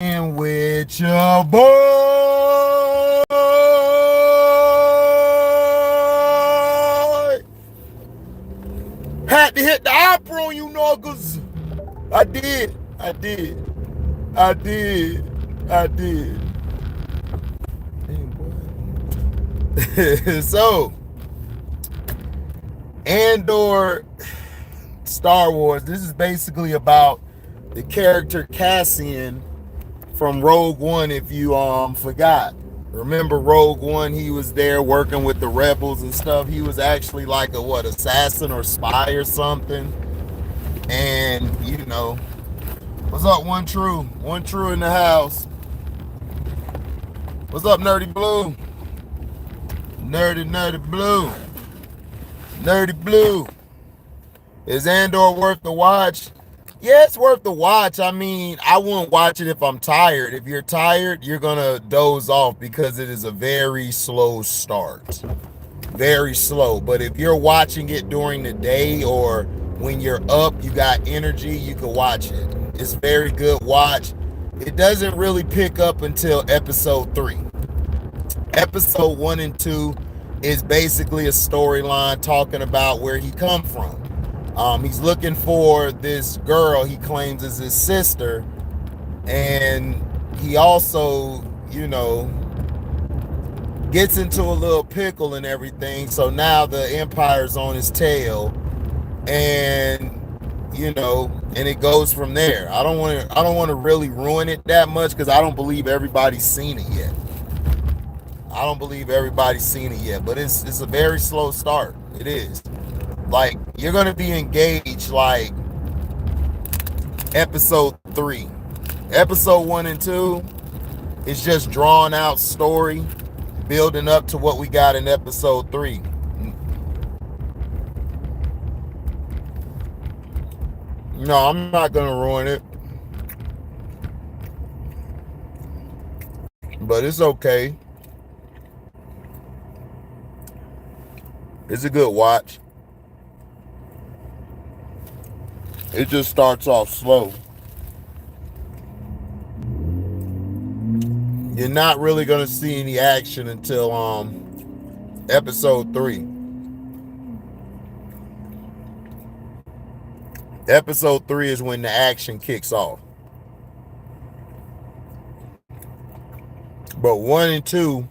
With your boy. Had to hit the opera on you niggas. I did. I did. I did. I did. So, Andor, Star Wars. This is basically about the character Cassian from Rogue One. If you forgot, remember Rogue One? He was there working with the rebels and stuff. He was actually like a assassin or spy or something. And what's up? One true in the house. What's up, Nerdy Blue? Nerdy Blue. Is Andor worth the watch? Yeah, it's worth the watch. I mean, I wouldn't watch it if I'm tired. If you're tired, you're gonna doze off because it is a very slow start. Very slow. But if you're watching it during the day or when you're up, you got energy, you can watch it. It's a very good watch. It doesn't really pick up until episode 3. Episode 1 and 2 is basically a storyline talking about where he come from. He's looking for this girl he claims is his sister, and he also, gets into a little pickle and everything. So now the Empire's on his tail, and and it goes from there. I don't want to really ruin it that much because I don't believe everybody's seen it yet. But it's a very slow start. It is. Like, you're going to be engaged like episode 3. Episode 1 and 2 is just drawn out story building up to what we got in episode 3. No, I'm not going to ruin it. But it's okay. It's a good watch. It just starts off slow. You're not really going to see any action until episode 3. Episode 3 is when the action kicks off. But 1 and 2,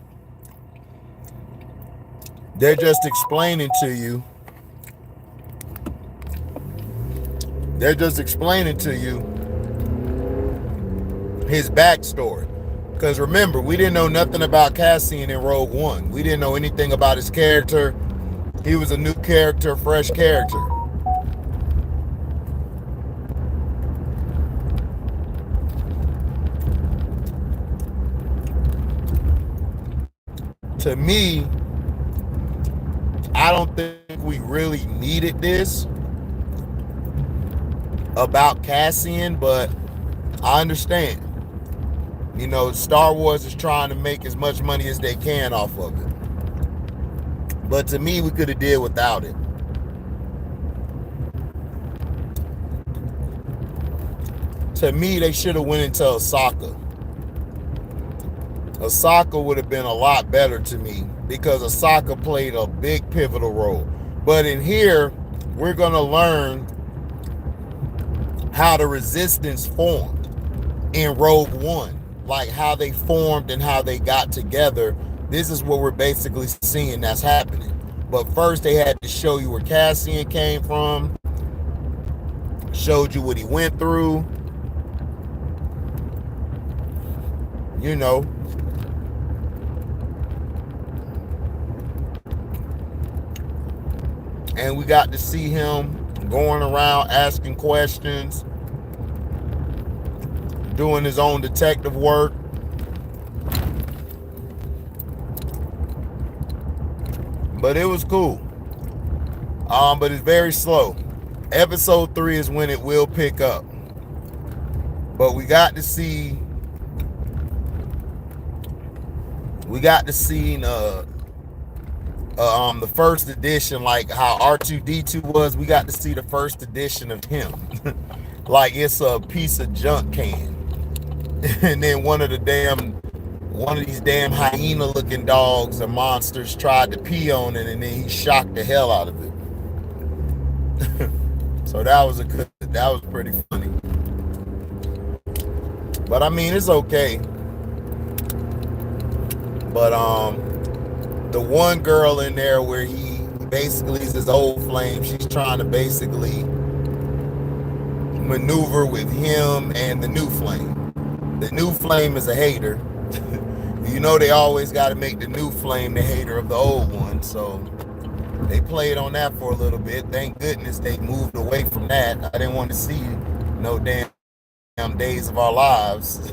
they're just explaining to you. His backstory. Because remember, we didn't know nothing about Cassian in Rogue One. We didn't know anything about his character. He was a new character, fresh character. To me, I don't think we really needed this about Cassian, but I understand. Star Wars is trying to make as much money as they can off of it. But to me, we could have did without it. To me, they should have went into Ahsoka. Ahsoka would have been a lot better to me because Ahsoka played a big pivotal role. But in here, we're going to learn how the Resistance formed in Rogue One. Like how they formed and how they got together. This is what we're basically seeing that's happening. But first they had to show you where Cassian came from. Showed you what he went through. And we got to see him going around asking questions, doing his own detective work. But it was cool. But it's very slow. Episode 3 is when it will pick up. But we got to see the first edition, like how R2-D2 was. We got to see the first edition of him. Like it's a piece of junk can. And then one of these damn hyena looking dogs or monsters tried to pee on it, and then he shocked the hell out of it. So that was pretty funny. But I mean, it's okay. But the one girl in there where he basically is his old flame, she's trying to basically maneuver with him and the new flame. The new flame is a hater. You know they always got to make the new flame the hater of the old one. So they played on that for a little bit. Thank goodness they moved away from that. I didn't want to see no damn days of our lives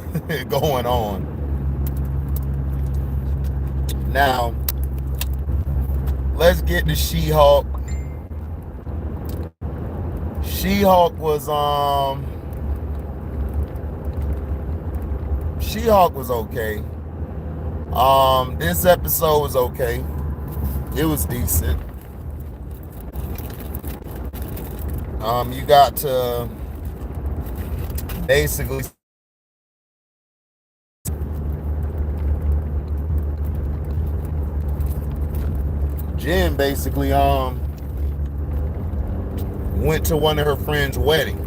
going on. Now, let's get to She-Hulk. She-Hulk was okay. This episode was okay. It was decent. You got to basically Jen basically went to one of her friend's wedding.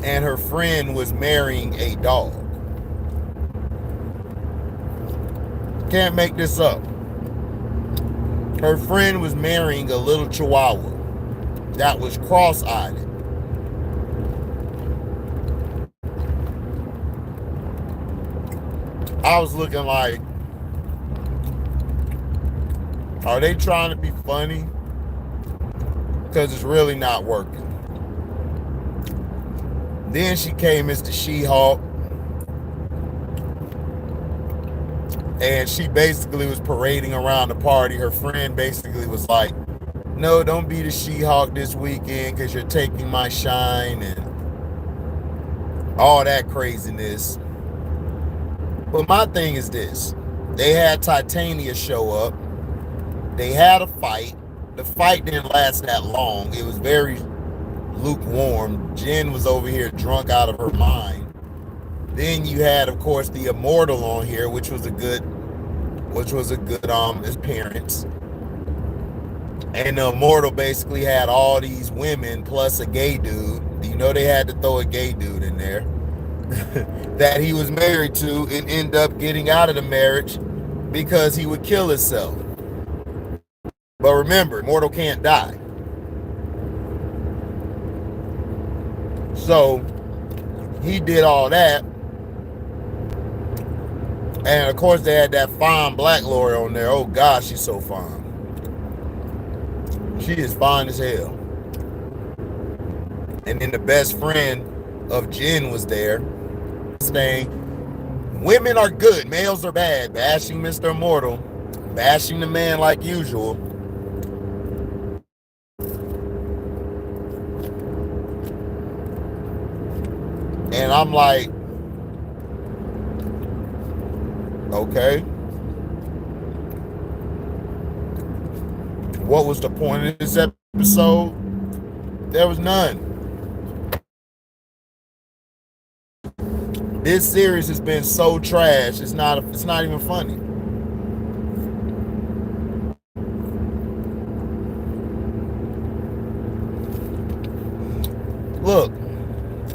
And her friend was marrying a dog. Can't make this up. Her friend was marrying a little chihuahua that was cross-eyed. I was looking like, are they trying to be funny? Because it's really not working. Then she came as the She-Hulk. And she basically was parading around the party. Her friend basically was like, no, don't be the She-Hulk this weekend because you're taking my shine and all that craziness. But my thing is this. They had Titania show up. They had a fight. The fight didn't last that long. It was very lukewarm. Jen was over here drunk out of her mind. Then you had, of course, the Immortal on here, which was a good appearance. And the Immortal basically had all these women plus a gay dude. You know they had to throw a gay dude in there that he was married to and end up getting out of the marriage because he would kill himself. But remember, Immortal can't die. So he did all that. And of course they had that fine black lawyer on there. Oh gosh, she's so fine. She is fine as hell. And then the best friend of Jen was there saying, women are good, males are bad, bashing Mr. Immortal, bashing the man like usual. And I'm like, okay. What was the point of this episode? There was none. This series has been so trash, it's not even funny. Look,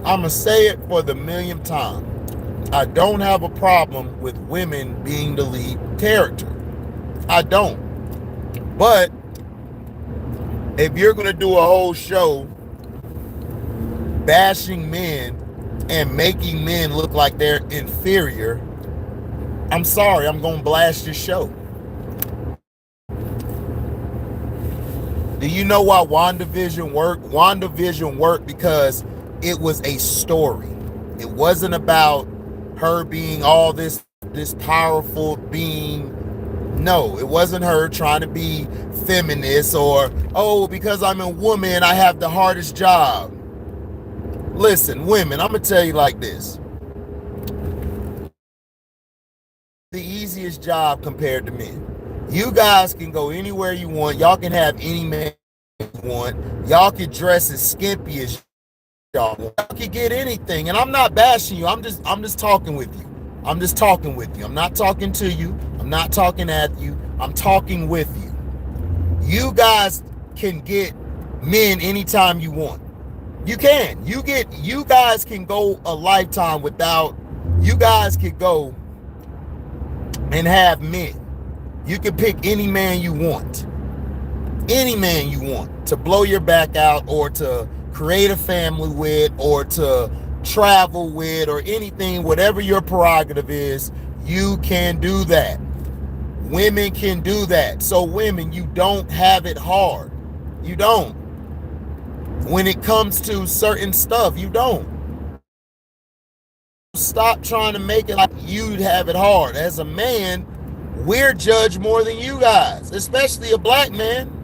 I'ma say it for the millionth time. I don't have a problem with women being the lead character. I don't. But if you're gonna do a whole show bashing men and making men look like they're inferior, I'm sorry, I'm gonna blast your show. Do you know why WandaVision worked? WandaVision worked because it was a story. It wasn't about her being all this powerful being. No, it wasn't her trying to be feminist or, oh, because I'm a woman, I have the hardest job. Listen, women, I'm going to tell you like this. The easiest job compared to men. You guys can go anywhere you want. Y'all can have any man want. Y'all could dress as skimpy as y'all want. Y'all could get anything. And I'm not bashing you. I'm just talking with you. I'm just talking with you. I'm not talking to you. I'm not talking at you. I'm talking with you. You guys can get men anytime you want. You can. You guys can go a lifetime without. You guys could go and have men. You can pick any man you want. Any man you want to blow your back out, or to create a family with, or to travel with, or anything, whatever your prerogative is, you can do that. Women can do that. So women, you don't have it hard. You don't. When it comes to certain stuff, you don't. Stop trying to make it like you'd have it hard. As a man, we're judged more than you guys, especially a black man.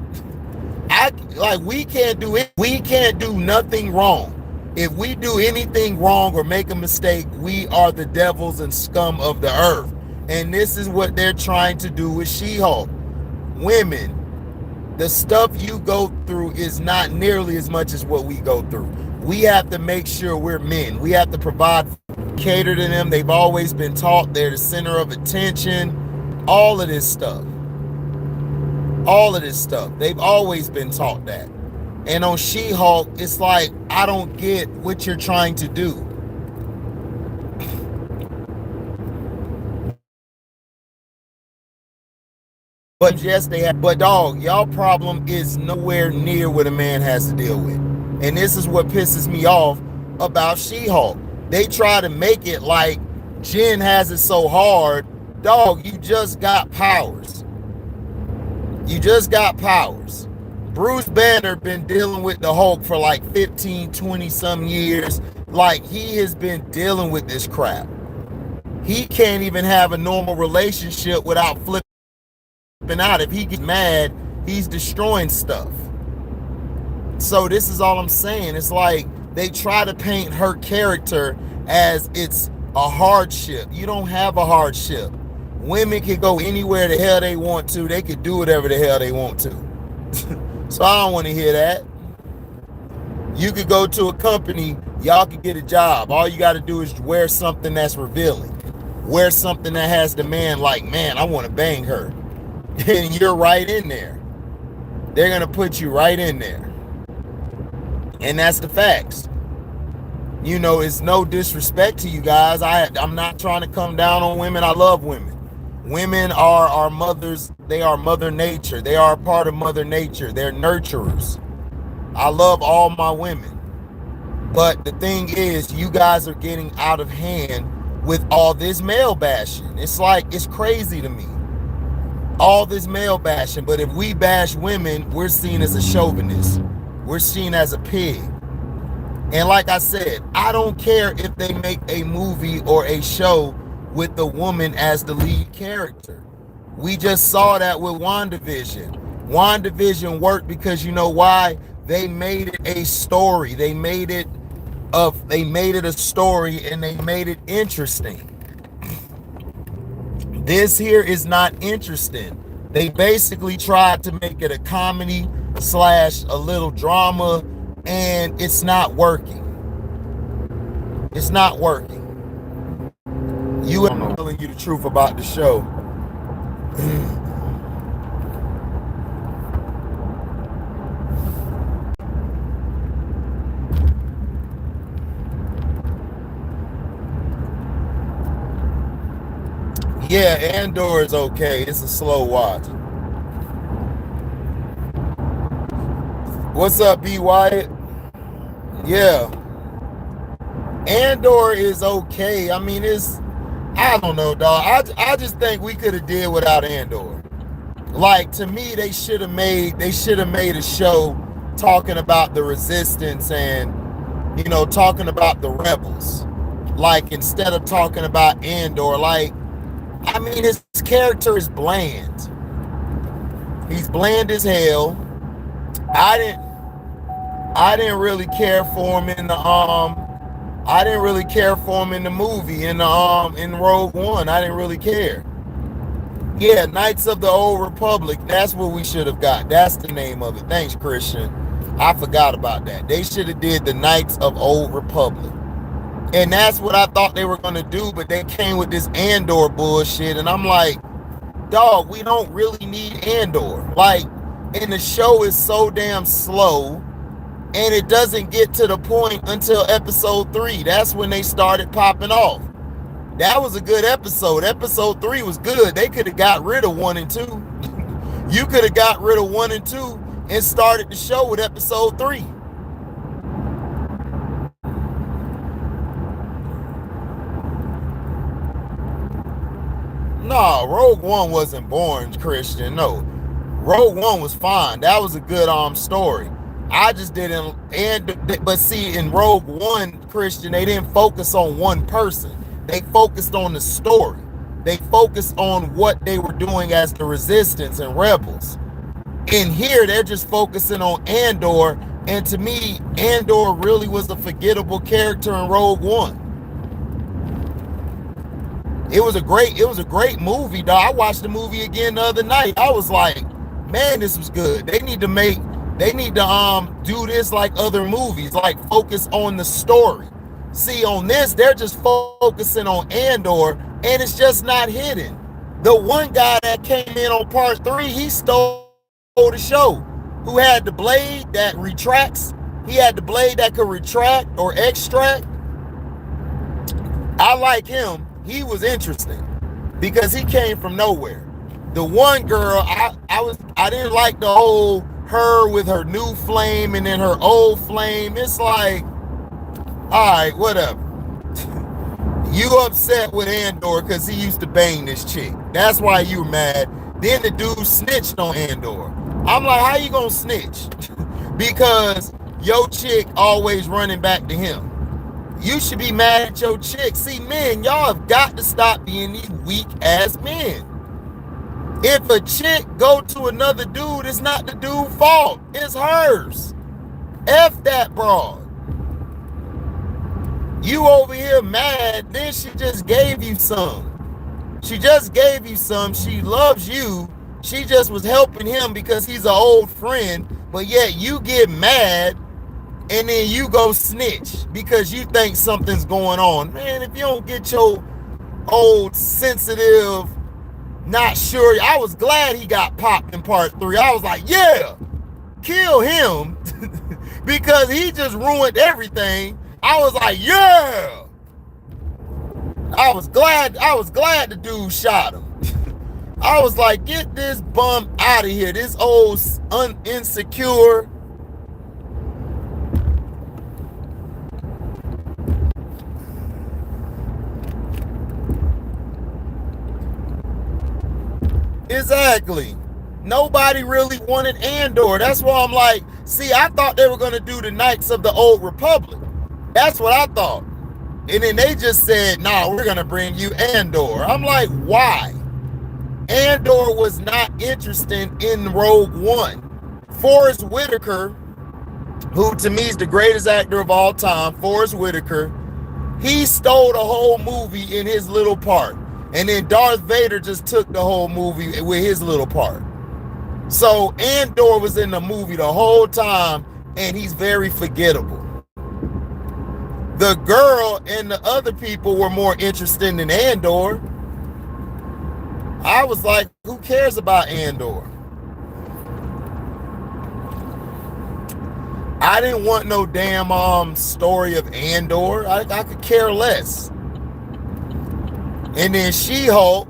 We can't do nothing wrong. If we do anything wrong or make a mistake, we are the devils and scum of the earth. And this is what they're trying to do with She-Hulk. Women, the stuff you go through is not nearly as much as what we go through. We have to make sure we're men. We have to provide, cater to them. They've always been taught they're the center of attention. All of this stuff. All of this stuff. They've always been taught that. And on She-Hulk, it's like, I don't get what you're trying to do. But yes, they have. But dog, y'all problem is nowhere near what a man has to deal with. And this is what pisses me off about She-Hulk. They try to make it like Jen has it so hard. Dog, you just got powers. You just got powers. Bruce Banner been dealing with the Hulk for like 15, 20 some years. Like, he has been dealing with this crap. He can't even have a normal relationship without flipping out. If he gets mad, he's destroying stuff. So this is all I'm saying. It's like they try to paint her character as it's a hardship. You don't have a hardship. Women can go anywhere the hell they want to. They can do whatever the hell they want to. So I don't want to hear that. You could go to a company, y'all can get a job. All you got to do is wear something that's revealing. Wear something that has the man like, man, I want to bang her. And you're right in there. They're going to put you right in there. And that's the facts. You know, it's no disrespect to you guys. I'm not trying to come down on women. I love women. Women are our mothers. They are Mother Nature. They are a part of Mother Nature. They're nurturers. I love all my women. But the thing is, you guys are getting out of hand with all this male bashing. It's like, it's crazy to me. All this male bashing. But if we bash women, we're seen as a chauvinist. We're seen as a pig. And like I said, I don't care if they make a movie or a show with the woman as the lead character. We just saw that with WandaVision. WandaVision worked because, you know why? They made it a story. They made it a story, and they made it interesting. This here is not interesting. They basically tried to make it a comedy / a little drama, and it's not working. It's not working. I'm telling you the truth about the show. Yeah, Andor is okay. It's a slow watch. What's up, B. Wyatt? Yeah. Andor is okay. I mean, I don't know, dog. I just think we could have did without Andor. Like, to me, they should have made a show talking about the resistance and, you know, talking about the rebels. Like, instead of talking about Andor, like, I mean, his character is bland. He's bland as hell. I didn't really care for him in the I didn't really care for him in the movie in Rogue One. I didn't really care. Yeah, Knights of the Old Republic. That's what we should have got. That's the name of it. Thanks, Christian. I forgot about that. They should have did the Knights of Old Republic. And that's what I thought they were going to do, but they came with this Andor bullshit. And I'm like, dog, we don't really need Andor. Like, and the show is so damn slow, and it doesn't get to the point until episode 3. That's when they started popping off. That was a good episode. Episode 3 was good. They could have got rid of 1 and 2. You could have got rid of 1 and 2 and started the show with episode 3. No, Rogue One wasn't boring, Christian. No, Rogue One was fine. That was a good story. I just didn't. But see, in Rogue One, Christian, they didn't focus on one person. They focused on the story. They focused on what they were doing as the Resistance and Rebels. In here, they're just focusing on Andor. And to me, Andor really was a forgettable character in Rogue One. It was a great movie, dog. I watched the movie again the other night. I was like, man, this was good. They need to do this like other movies, like focus on the story. See, on this, they're just focusing on Andor, and it's just not hidden. The one guy that came in on part 3, he stole the show. Who had the blade that retracts? He had the blade that could retract or extract. I like him. He was interesting because he came from nowhere. The one girl, I didn't like the whole her with her new flame and then her old flame. It's like, all right, whatever. You upset with Andor because he used to bang this chick. That's why you mad. Then the dude snitched on Andor. I'm like, how you gonna snitch? Because your chick always running back to him. You should be mad at your chick. See, men, y'all have got to stop being these weak ass men. If a chick go to another dude, it's not the dude's fault. It's hers. F that broad. You over here mad, then she just gave you some. She just gave you some. She loves you. She just was helping him because he's an old friend. But yet you get mad and then you go snitch because you think something's going on. Man, if you don't get your old sensitive, not sure. I was glad he got popped in part 3. I was like, yeah, kill him because he just ruined everything. I was like, yeah. I was glad the dude shot him. I was like, get this bum out of here. This old insecure. Exactly. Nobody really wanted Andor. That's why I'm like, see, I thought they were going to do the Knights of the Old Republic. That's what I thought. And then they just said, no, we're going to bring you Andor. I'm like, why? Andor was not interested in Rogue One. Forrest Whitaker, who to me is the greatest actor of all time, Forrest Whitaker, he stole the whole movie in his little part. And then Darth Vader just took the whole movie with his little part. So Andor was in the movie the whole time, and he's very forgettable. The girl and the other people were more interested in Andor. I was like, who cares about Andor? I didn't want no damn story of Andor. I could care less. And then She-Hulk,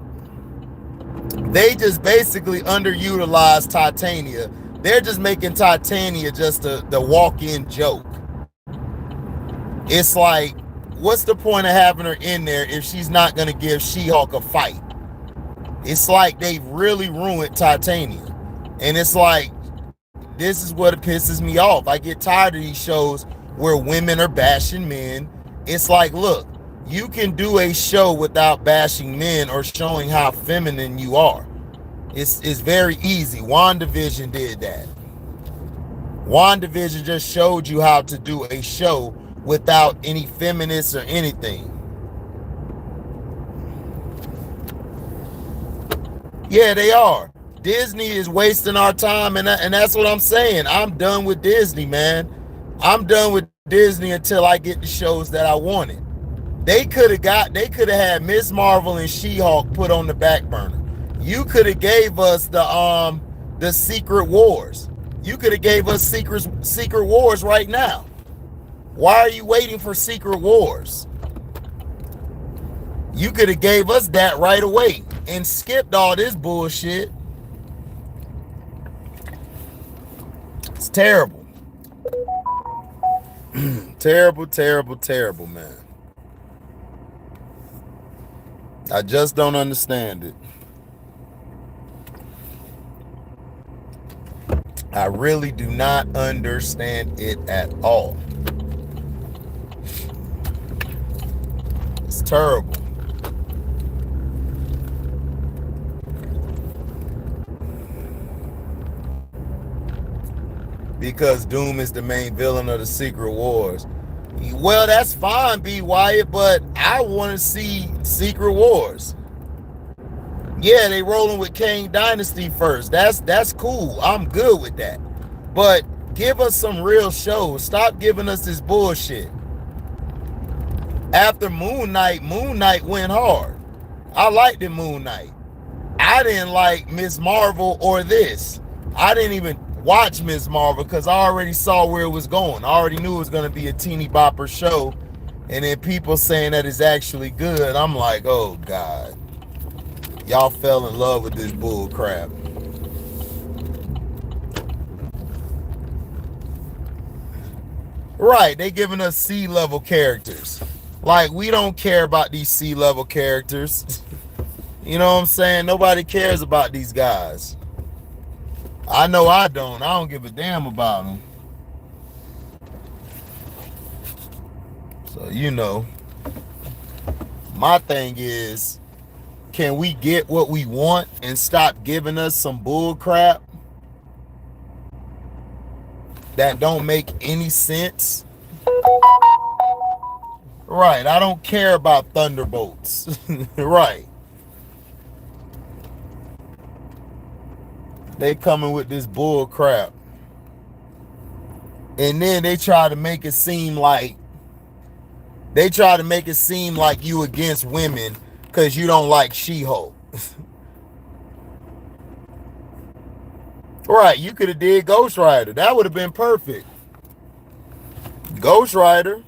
they just basically underutilized Titania. They're just making Titania just the walk-in joke. It's like, what's the point of having her in there if she's not going to give She-Hulk a fight? It's like they really ruined Titania. And it's like, this is what pisses me off. I get tired of these shows where women are bashing men. It's like, look, you can do a show without bashing men or showing how feminine you are. It's very easy. WandaVision did that. WandaVision just showed you how to do a show without any feminists or anything. Yeah, they are. Disney is wasting our time, and that's what I'm saying. I'm done with Disney, man. I'm done with Disney until I get the shows that I wanted. They could have had Miss Marvel and She-Hulk put on the back burner. You could have gave us the Secret Wars. You could have gave us Secret Wars right now. Why are you waiting for Secret Wars? You could have gave us that right away and skipped all this bullshit. It's terrible. Terrible, terrible, terrible, man. I just don't understand it. I really do not understand it at all. It's terrible. Because Doom is the main villain of the Secret Wars. Well, that's fine, B. Wyatt, but I want to see Secret Wars. Yeah, they rolling with Kang Dynasty first. That's cool. I'm good with that. But give us some real shows. Stop giving us this bullshit. After Moon Knight went hard. I liked the Moon Knight. I didn't like Miss Marvel or this. I didn't even watch Miss Marvel because I already saw where it was going. I already knew it was going to be a teeny bopper show. And then people saying that it's actually good. I'm like, oh God. Y'all fell in love with this bull crap. Right, they giving us C-level characters. Like, we don't care about these C-level characters. You know what I'm saying? Nobody cares about these guys. I know I don't. I don't give a damn about them. So, you know, my thing is, can we get what we want and stop giving us some bull crap that don't make any sense? Right, I don't care about Thunderbolts. Right. They coming with this bull crap. And then they try to make it seem like you against women because you don't like She-Hulk. Right, you could have did Ghost Rider. That would have been perfect. Ghost Rider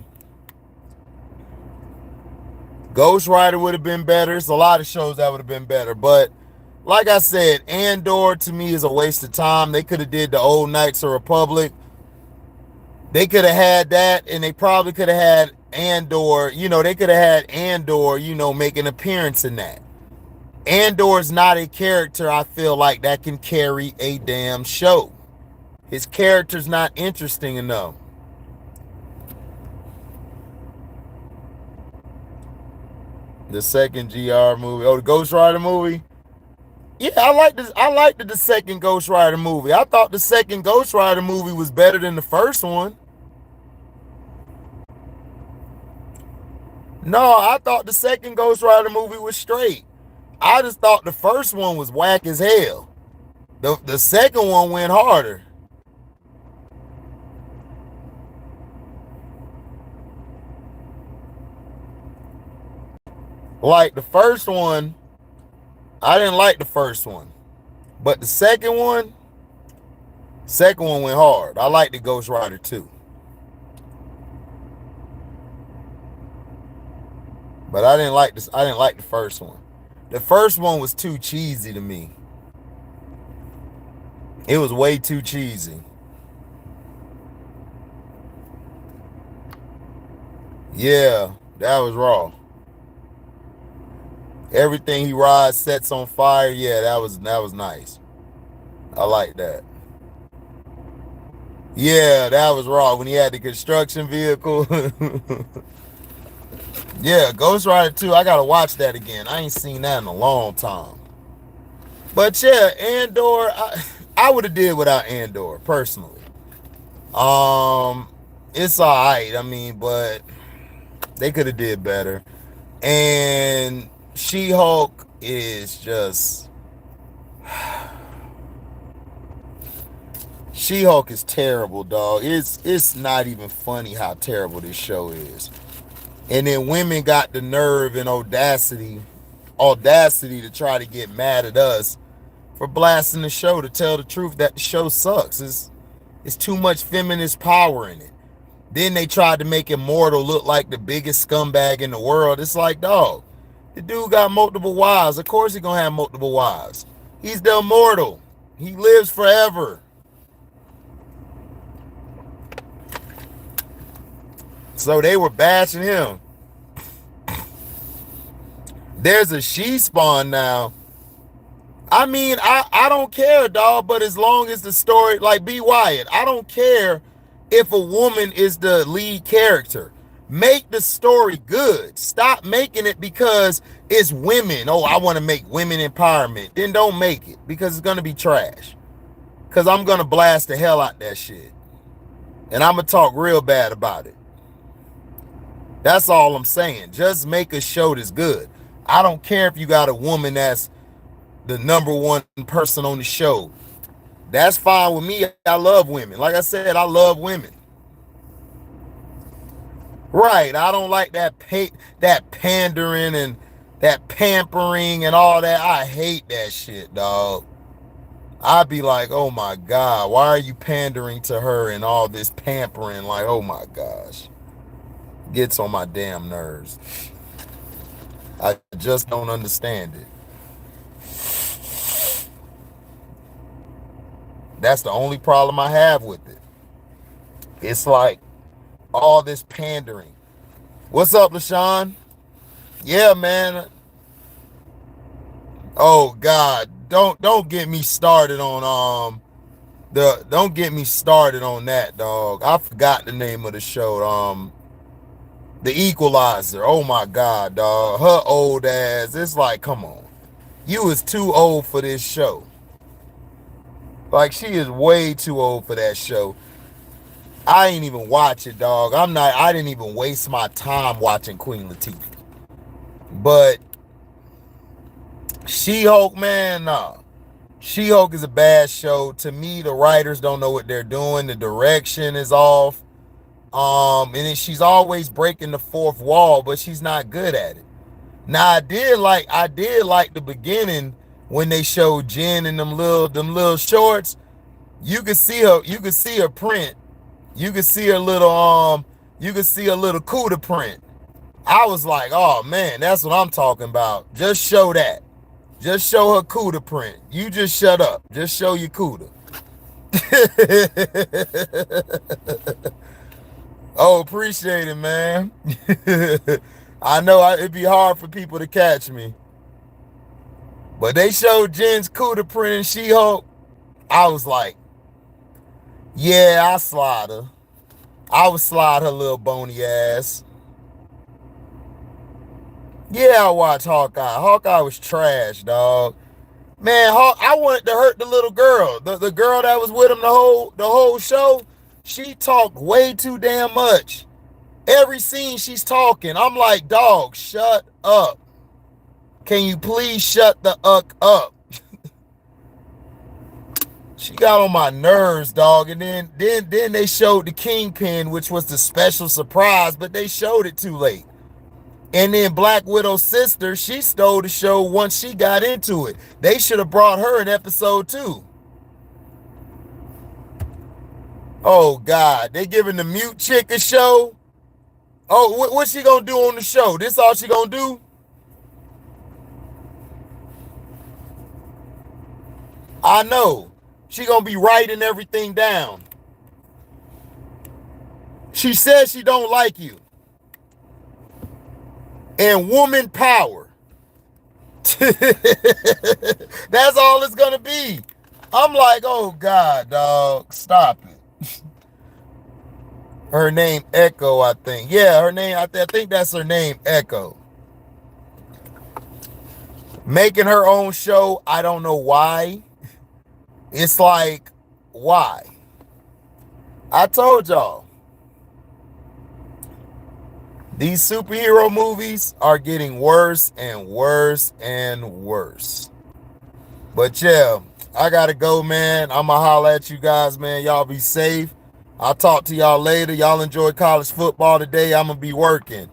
would have been better. It's a lot of shows that would have been better. But like I said, Andor to me is a waste of time. They could have did the old Knights of Republic. They could have had that, and they probably could have had Andor. You know, they could have had Andor, you know, make an appearance in that. Andor is not a character I feel like that can carry a damn show. His character's not interesting enough. The second GR movie. Oh, the Ghost Rider movie? Yeah, I liked the second Ghost Rider movie. I thought the second Ghost Rider movie was better than the first one. No, I thought the second Ghost Rider movie was straight. I just thought the first one was whack as hell. The second one went harder. Like the first one, I didn't like the first one. But the second one went hard. I liked the Ghost Rider too. But I didn't like the first one. The first one was too cheesy to me. It was way too cheesy. Yeah, that was raw. Everything he rides sets on fire. Yeah, that was nice. I like that. Yeah, that was raw when he had the construction vehicle. Yeah, Ghost Rider 2, I gotta watch that again. I ain't seen that in a long time. But yeah, Andor, I would have did without Andor, personally. It's alright, I mean, but they could have did better. And She-Hulk is just, She-Hulk is terrible, dog. It's not even funny how terrible this show is. And then women got the nerve and audacity to try to get mad at us for blasting the show, to tell the truth that the show sucks. It's too much feminist power in it. Then they tried to make Immortal look like the biggest scumbag in the world. It's like, dog, the dude got multiple wives. Of course he's gonna have multiple wives. He's the Immortal. He lives forever. So they were bashing him. There's a she spawn now. I mean, I don't care, dog, but as long as the story, like B. Wyatt, I don't care if a woman is the lead character. Make the story good. Stop making it because it's women. Oh, I want to make women empowerment. Then don't make it, because it's going to be trash. Because I'm going to blast the hell out that shit. And I'm going to talk real bad about it. That's all I'm saying. Just make a show that's good. I don't care if you got a woman that's the number one person on the show. That's fine with me. I love women. Like I said, I love women. Right. I don't like that pandering and that pampering and all that. I hate that shit, dog. I'd be like, oh my God, why are you pandering to her and all this pampering? Like, oh my gosh. Gets on my damn nerves. I just don't understand it. That's the only problem I have with it. It's like all this pandering. What's up, LaShawn? Yeah, man. Oh God, don't get me started on don't get me started on that, dog. I forgot the name of the show. The Equalizer. Oh my God, dog. Her old ass. It's like, come on. You is too old for this show. Like, she is way too old for that show. I ain't even watch it, dog. I didn't even waste my time watching Queen Latifah. But She-Hulk, man, nah. She-Hulk is a bad show. To me, the writers don't know what they're doing. The direction is off. And then she's always breaking the fourth wall, but she's not good at it. Now I did like the beginning when they showed Jen in them little shorts. You could see her print. You could see her little cuda print. I was like, oh man, that's what I'm talking about. Just show that. Just show her cuda print. You just shut up. Just show your cuda. Oh, appreciate it, man. I know it'd be hard for people to catch me. But they showed Jen's cuda print in She-Hulk. I was like, yeah, I slide her. I would slide her little bony ass. Yeah, I watched Hawkeye. Hawkeye was trash, dog. Man, I wanted to hurt the little girl. The girl that was with him the whole show. She talked way too damn much. Every scene she's talking, I'm like, dog, shut up. Can you please shut the up? She got on my nerves, dog. And then they showed the Kingpin, which was the special surprise, but they showed it too late. And then Black Widow's sister, she stole the show once she got into it. They should have brought her in episode 2. Oh, God. They giving the mute chick a show? Oh, what's she going to do on the show? This all she going to do? I know. She going to be writing everything down. She says she don't like you. And woman power. That's all it's going to be. I'm like, oh, God, dog. Stop it. Her name Echo, I think. Yeah, her name, I think that's her name, Echo. Making her own show, I don't know why. It's like, why? I told y'all. These superhero movies are getting worse and worse and worse. But yeah, I gotta go, man. I'ma holler at you guys, man. Y'all be safe. I'll talk to y'all later. Y'all enjoy college football today. I'm gonna be working.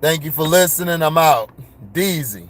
Thank you for listening. I'm out. Deezy.